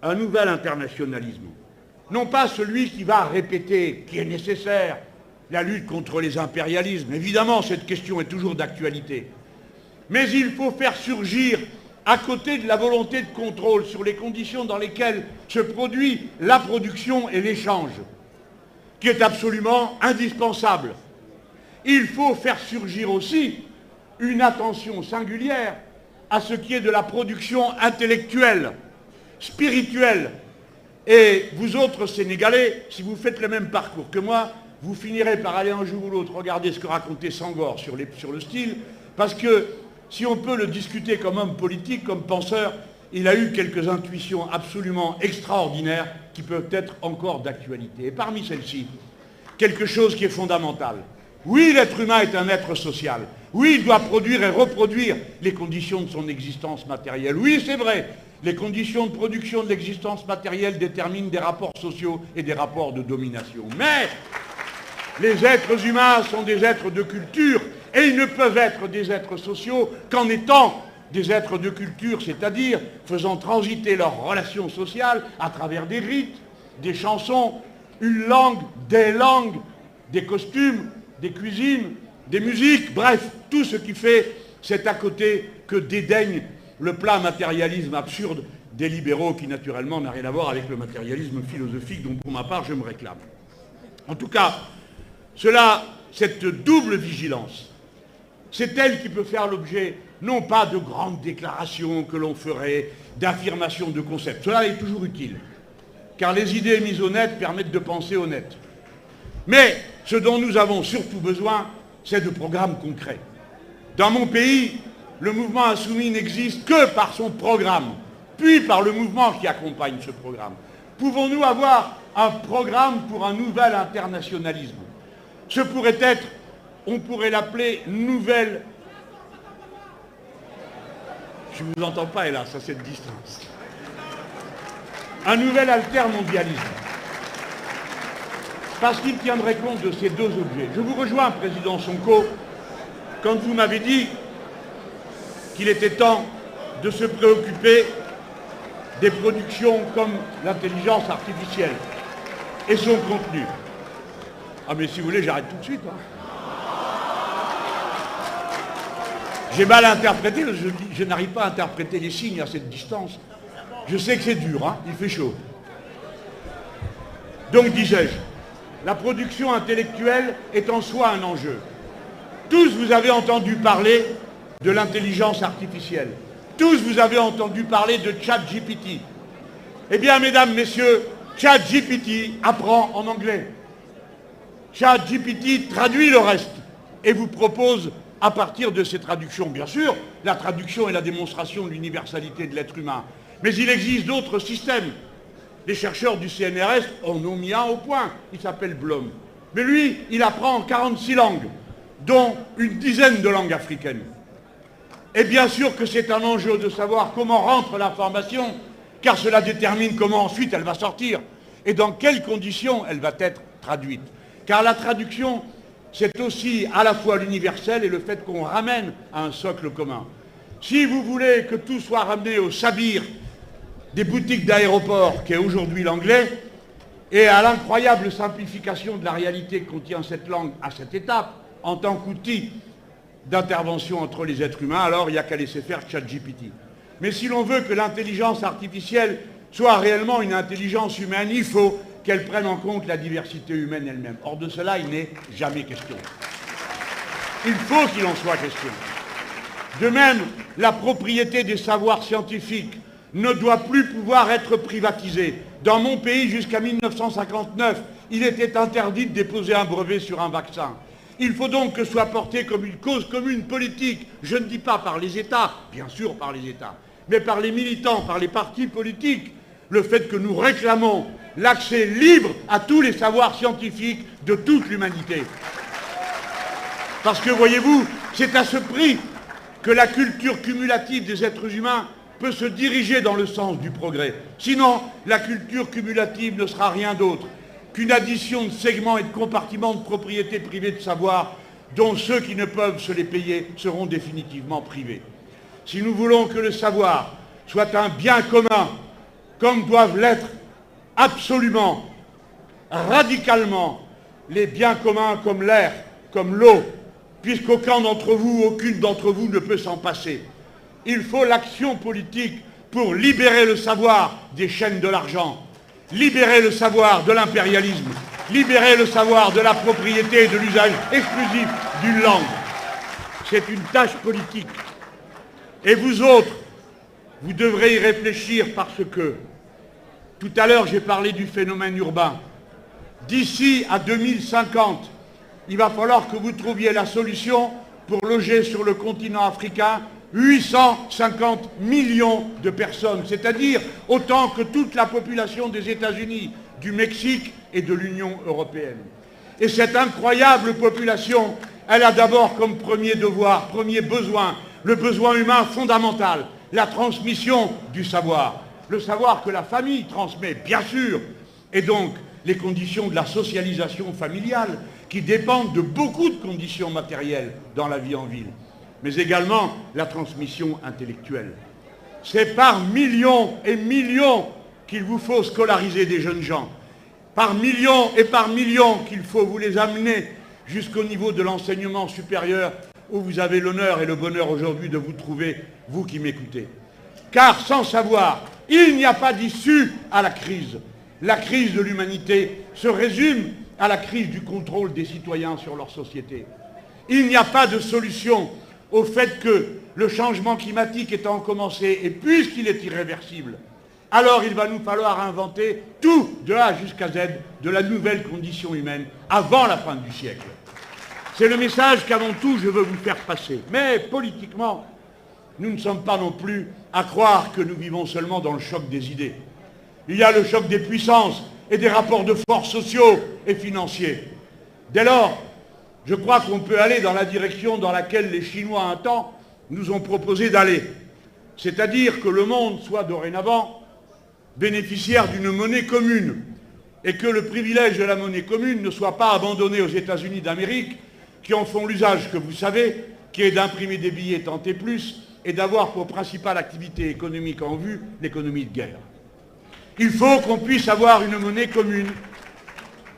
un nouvel internationalisme. Non pas celui qui va répéter, qui est nécessaire, la lutte contre les impérialismes. Évidemment, cette question est toujours d'actualité. Mais il faut faire surgir, à côté de la volonté de contrôle sur les conditions dans lesquelles se produit la production et l'échange, qui est absolument indispensable, il faut faire surgir aussi une attention singulière à ce qui est de la production intellectuelle, spirituelle. Et vous autres Sénégalais, si vous faites le même parcours que moi, vous finirez par aller un jour ou l'autre regarder ce que racontait Senghor sur le style, parce que si on peut le discuter comme homme politique, comme penseur, il a eu quelques intuitions absolument extraordinaires qui peuvent être encore d'actualité. Et parmi celles-ci, quelque chose qui est fondamental. Oui, l'être humain est un être social. Oui, il doit produire et reproduire les conditions de son existence matérielle. Oui, c'est vrai, les conditions de production de l'existence matérielle déterminent des rapports sociaux et des rapports de domination. Mais les êtres humains sont des êtres de culture et ils ne peuvent être des êtres sociaux qu'en étant des êtres de culture, c'est-à-dire faisant transiter leurs relations sociales à travers des rites, des chansons, une langue, des costumes, des cuisines, des musiques, bref, tout ce qui fait cet à côté que dédaigne le plat matérialisme absurde des libéraux qui naturellement n'a rien à voir avec le matérialisme philosophique dont pour ma part je me réclame. En tout cas, cette double vigilance, c'est elle qui peut faire l'objet non pas de grandes déclarations que l'on ferait, d'affirmations de concepts. Cela est toujours utile, car les idées mises au net permettent de penser honnête. Mais ce dont nous avons surtout besoin, c'est de programmes concrets. Dans mon pays, le mouvement insoumis n'existe que par son programme, puis par le mouvement qui accompagne ce programme. Pouvons-nous avoir un programme pour un nouvel internationalisme? Ce pourrait être, on pourrait l'appeler nouvelle... Je ne vous entends pas, hélas, à cette distance. Un nouvel altermondialisme. Parce qu'il tiendrait compte de ces deux objets. Je vous rejoins, Président Sonko, quand vous m'avez dit qu'il était temps de se préoccuper des productions comme l'intelligence artificielle et son contenu. Ah mais si vous voulez, j'arrête tout de suite. J'ai mal interprété, je n'arrive pas à interpréter les signes à cette distance. Je sais que c'est dur, il fait chaud. Donc disais-je, la production intellectuelle est en soi un enjeu. Tous vous avez entendu parler de l'intelligence artificielle. Tous vous avez entendu parler de ChatGPT. Eh bien, mesdames, messieurs, ChatGPT apprend en anglais. ChatGPT traduit le reste et vous propose, à partir de ces traductions, bien sûr, la traduction est la démonstration de l'universalité de l'être humain. Mais il existe d'autres systèmes. Les chercheurs du CNRS en ont mis un au point. Il s'appelle Blom. Mais lui, il apprend en 46 langues, dont une dizaine de langues africaines. Et bien sûr que c'est un enjeu de savoir comment rentre l'information, car cela détermine comment ensuite elle va sortir et dans quelles conditions elle va être traduite. Car la traduction, c'est aussi à la fois l'universel et le fait qu'on ramène à un socle commun. Si vous voulez que tout soit ramené au sabir des boutiques d'aéroport, qui est aujourd'hui l'anglais, et à l'incroyable simplification de la réalité que contient cette langue à cette étape, en tant qu'outil d'intervention entre les êtres humains, alors il n'y a qu'à laisser faire ChatGPT. Mais si l'on veut que l'intelligence artificielle soit réellement une intelligence humaine, il faut qu'elle prenne en compte la diversité humaine elle-même. Or de cela, il n'est jamais question. Il faut qu'il en soit question. De même, la propriété des savoirs scientifiques ne doit plus pouvoir être privatisée. Dans mon pays, jusqu'à 1959, il était interdit de déposer un brevet sur un vaccin. Il faut donc que soit porté comme une cause commune politique, je ne dis pas par les États, bien sûr par les États, mais par les militants, par les partis politiques, le fait que nous réclamons l'accès libre à tous les savoirs scientifiques de toute l'humanité. Parce que, voyez-vous, c'est à ce prix que la culture cumulative des êtres humains peut se diriger dans le sens du progrès. Sinon, la culture cumulative ne sera rien d'autre qu'une addition de segments et de compartiments de propriété privée de savoir dont ceux qui ne peuvent se les payer seront définitivement privés. Si nous voulons que le savoir soit un bien commun comme doivent l'être absolument, radicalement, les biens communs comme l'air, comme l'eau, puisqu'aucune d'entre vous ne peut s'en passer. Il faut l'action politique pour libérer le savoir des chaînes de l'argent, libérer le savoir de l'impérialisme, libérer le savoir de la propriété et de l'usage exclusif d'une langue. C'est une tâche politique. Et vous autres, vous devrez y réfléchir parce que, tout à l'heure j'ai parlé du phénomène urbain. D'ici à 2050, il va falloir que vous trouviez la solution pour loger sur le continent africain 850 millions de personnes, c'est-à-dire autant que toute la population des États-Unis, du Mexique et de l'Union européenne. Et cette incroyable population, elle a d'abord comme premier devoir, premier besoin, le besoin humain fondamental, la transmission du savoir. Le savoir que la famille transmet, bien sûr, et donc les conditions de la socialisation familiale qui dépendent de beaucoup de conditions matérielles dans la vie en ville, mais également la transmission intellectuelle. C'est par millions et millions qu'il vous faut scolariser des jeunes gens, par millions et par millions qu'il faut vous les amener jusqu'au niveau de l'enseignement supérieur où vous avez l'honneur et le bonheur aujourd'hui de vous trouver, vous qui m'écoutez. Car sans savoir, il n'y a pas d'issue à la crise. La crise de l'humanité se résume à la crise du contrôle des citoyens sur leur société. Il n'y a pas de solution au fait que le changement climatique étant commencé, et puisqu'il est irréversible, alors il va nous falloir inventer tout, de A jusqu'à Z, de la nouvelle condition humaine, avant la fin du siècle. C'est le message qu'avant tout je veux vous faire passer. Mais politiquement, nous ne sommes pas non plus à croire que nous vivons seulement dans le choc des idées. Il y a le choc des puissances et des rapports de force sociaux et financiers. Dès lors, je crois qu'on peut aller dans la direction dans laquelle les Chinois, un temps, nous ont proposé d'aller. C'est-à-dire que le monde soit dorénavant bénéficiaire d'une monnaie commune et que le privilège de la monnaie commune ne soit pas abandonné aux États-Unis d'Amérique qui en font l'usage que vous savez, qui est d'imprimer des billets tant et plus et d'avoir pour principale activité économique en vue l'économie de guerre. Il faut qu'on puisse avoir une monnaie commune.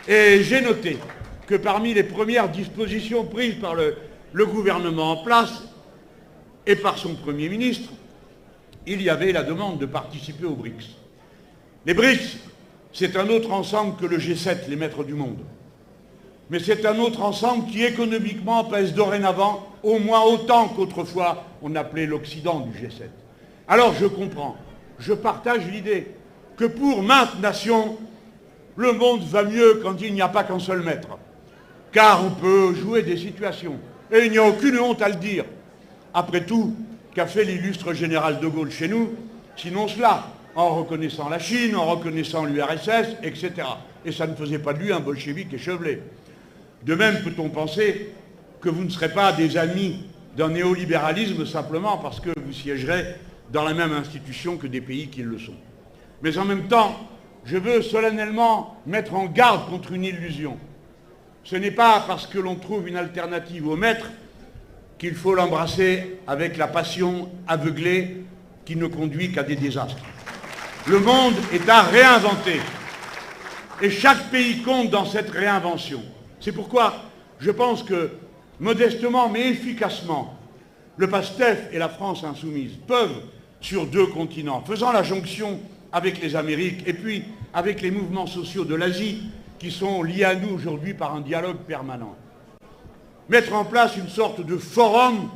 Et j'ai noté que parmi les premières dispositions prises par le gouvernement en place et par son Premier ministre, il y avait la demande de participer aux BRICS. Les BRICS, c'est un autre ensemble que le G7, les maîtres du monde. Mais c'est un autre ensemble qui économiquement pèse dorénavant au moins autant qu'autrefois on appelait l'Occident du G7. Alors je comprends, je partage l'idée que pour maintes nations, le monde va mieux quand il n'y a pas qu'un seul maître. Car on peut jouer des situations. Et il n'y a aucune honte à le dire. Après tout, qu'a fait l'illustre général de Gaulle chez nous, sinon cela, en reconnaissant la Chine, en reconnaissant l'URSS, etc. Et ça ne faisait pas de lui un bolchevique échevelé. De même peut-on penser que vous ne serez pas des amis d'un néolibéralisme simplement parce que vous siégerez dans la même institution que des pays qui le sont. Mais en même temps, je veux solennellement mettre en garde contre une illusion. Ce n'est pas parce que l'on trouve une alternative au maître qu'il faut l'embrasser avec la passion aveuglée qui ne conduit qu'à des désastres. Le monde est à réinventer. Et chaque pays compte dans cette réinvention. C'est pourquoi je pense que, modestement mais efficacement, le PASTEF et la France insoumise peuvent, sur deux continents, faisant la jonction avec les Amériques et puis avec les mouvements sociaux de l'Asie qui sont liés à nous aujourd'hui par un dialogue permanent, mettre en place une sorte de forum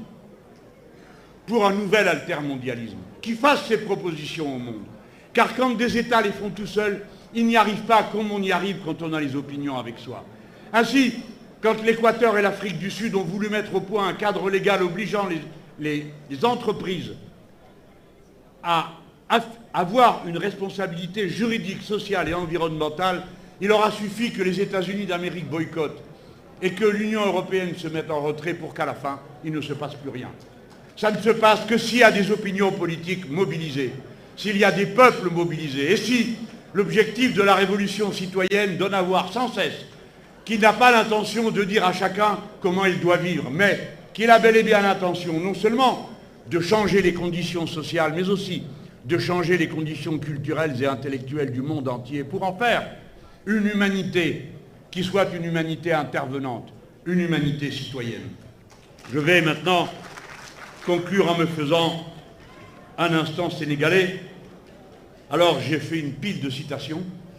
pour un nouvel altermondialisme qui fasse ses propositions au monde. Car quand des États les font tout seuls, ils n'y arrivent pas comme on y arrive quand on a les opinions avec soi. Ainsi, quand l'Équateur et l'Afrique du Sud ont voulu mettre au point un cadre légal obligeant les entreprises à avoir une responsabilité juridique, sociale et environnementale, il aura suffi que les États-Unis d'Amérique boycottent et que l'Union européenne se mette en retrait pour qu'à la fin, il ne se passe plus rien. Ça ne se passe que s'il y a des opinions politiques mobilisées, s'il y a des peuples mobilisés, et si l'objectif de la révolution citoyenne donne à voir sans cesse qu'il n'a pas l'intention de dire à chacun comment il doit vivre, mais qu'il a bel et bien l'intention non seulement de changer les conditions sociales, mais aussi de changer les conditions culturelles et intellectuelles du monde entier pour en faire une humanité qui soit une humanité intervenante, une humanité citoyenne. Je vais maintenant conclure en me faisant un instant sénégalais. Alors j'ai fait une pile de citations.